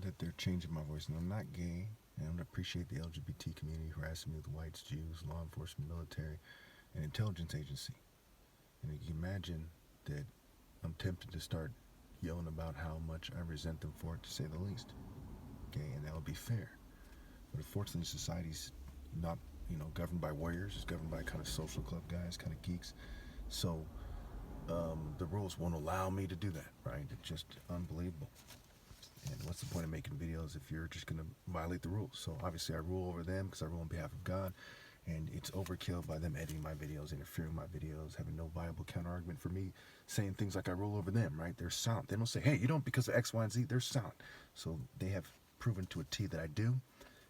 that they're changing my voice. And I'm not gay, and I don't appreciate the LGBT community harassing me with whites, Jews, law enforcement, military, and intelligence agency. And you can imagine that I'm tempted to start yelling about how much I resent them for it, to say the least. Okay, and that would be fair. But unfortunately, society's not, governed by warriors. It's governed by kind of social club guys, kind of geeks. So the rules won't allow me to do that, right? It's just unbelievable. And what's the point of making videos if you're just going to violate the rules? So obviously I rule over them because I rule on behalf of God. And it's overkill by them editing my videos, interfering with my videos, having no viable counter-argument for me, saying things like I rule over them, right? They're silent. They don't say, hey, you don't because of X, Y, and Z. They're silent. So they have proven to a T that I do,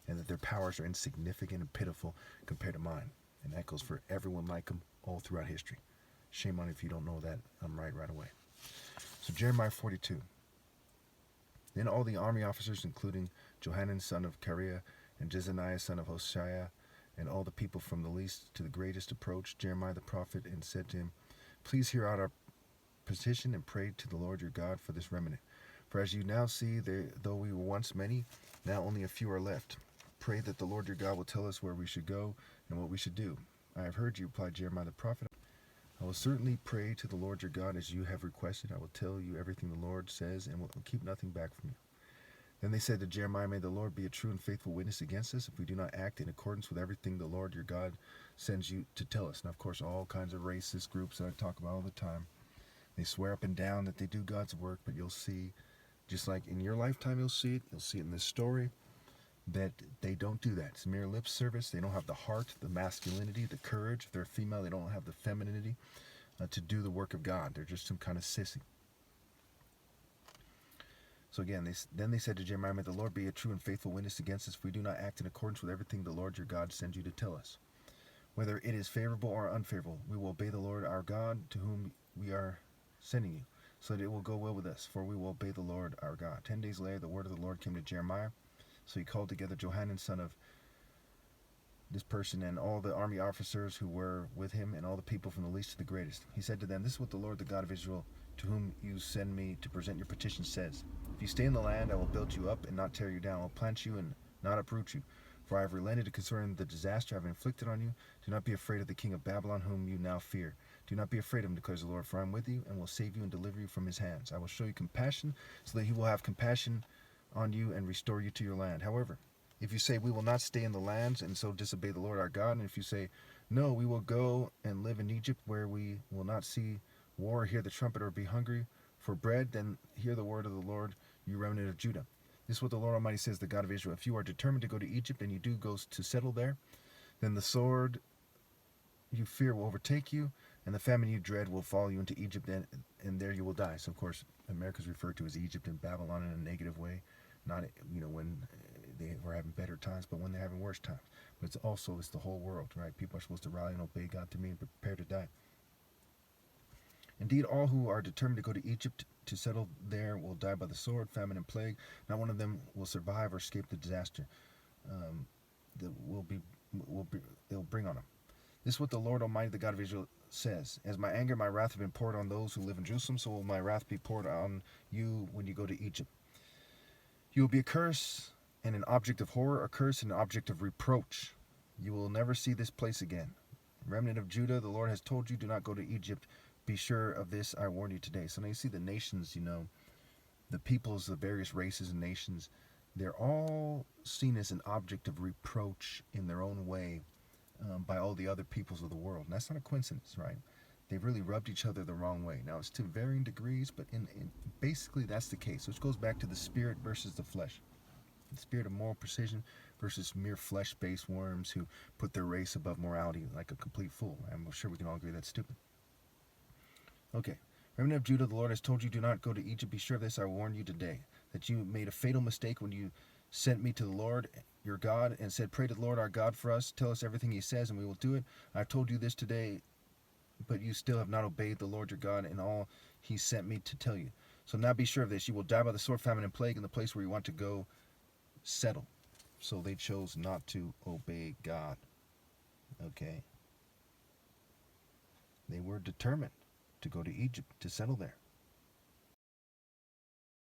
and that their powers are insignificant and pitiful compared to mine. And that goes for everyone like them all throughout history. Shame on you if you don't know that. I'm right away. So Jeremiah 42. Then all the army officers, including Johanan son of Kareah and Jezaniah son of Hoshea, and all the people from the least to the greatest approached Jeremiah the prophet and said to him, please hear out our petition and pray to the Lord your God for this remnant. For as you now see, though we were once many, now only a few are left. Pray that the Lord your God will tell us where we should go and what we should do. I have heard you, replied Jeremiah the prophet. I will certainly pray to the Lord your God as you have requested. I will tell you everything the Lord says and will keep nothing back from you. Then they said to Jeremiah, may the Lord be a true and faithful witness against us if we do not act in accordance with everything the Lord your God sends you to tell us. Now, of course, all kinds of racist groups that I talk about all the time, they swear up and down that they do God's work, but you'll see, just like in your lifetime you'll see it in this story, that they don't do that. It's mere lip service. They don't have the heart, the masculinity, the courage. If they're female, they don't have the femininity to do the work of God. They're just some kind of sissy. So again, then they said to Jeremiah, may the Lord be a true and faithful witness against us if we do not act in accordance with everything the Lord your God sends you to tell us. Whether it is favorable or unfavorable, we will obey the Lord our God to whom we are sending you, so that it will go well with us, for we will obey the Lord our God. 10 days later, the word of the Lord came to Jeremiah. So he called together Johanan, son of this person, and all the army officers who were with him, and all the people from the least to the greatest. He said to them, this is what the Lord, the God of Israel, to whom you send me to present your petition, says. If you stay in the land, I will build you up and not tear you down. I will plant you and not uproot you. For I have relented concerning the disaster I have inflicted on you. Do not be afraid of the king of Babylon, whom you now fear. Do not be afraid of him, declares the Lord, for I am with you and will save you and deliver you from his hands. I will show you compassion, so that he will have compassion on you and restore you to your land. However, if you say, we will not stay in the lands and so disobey the Lord our God, and if you say, no, we will go and live in Egypt, where we will not see war or hear the trumpet or be hungry for bread, then hear the word of the Lord, you remnant of Judah. This is what the Lord Almighty says, the God of Israel. If you are determined to go to Egypt and you do go to settle there, then the sword you fear will overtake you, and the famine you dread will follow you into Egypt, and there you will die. So, of course, America is referred to as Egypt and Babylon in a negative way. Not, when they were having better times, but when they're having worse times. But it's the whole world, right? People are supposed to rally and obey God to me and prepare to die. Indeed, all who are determined to go to Egypt to settle there will die by the sword, famine, and plague. Not one of them will survive or escape the disaster that they'll bring on them. This is what the Lord Almighty, the God of Israel, says. As my anger and my wrath have been poured on those who live in Jerusalem, so will my wrath be poured on you when you go to Egypt. You will be a curse and an object of horror, a curse and an object of reproach. You will never see this place again. Remnant of Judah, the Lord has told you, do not go to Egypt. Be sure of this, I warn you today. So now you see the nations, the peoples, the various races and nations, they're all seen as an object of reproach in their own way by all the other peoples of the world. And that's not a coincidence, right? They've really rubbed each other the wrong way. Now, it's to varying degrees, but basically that's the case. Which goes back to the spirit versus the flesh. The spirit of moral precision versus mere flesh-based worms who put their race above morality like a complete fool. I'm sure we can all agree that's stupid. Okay. Remnant of Judah, the Lord has told you, do not go to Egypt. Be sure of this, I warn you today, that you made a fatal mistake when you sent me to the Lord your God and said, pray to the Lord our God for us. Tell us everything he says and we will do it. I've told you this today, but you still have not obeyed the Lord your God in all he sent me to tell you. So now be sure of this. You will die by the sword, famine, and plague in the place where you want to go settle. So they chose not to obey God. Okay. They were determined to go to Egypt to settle there.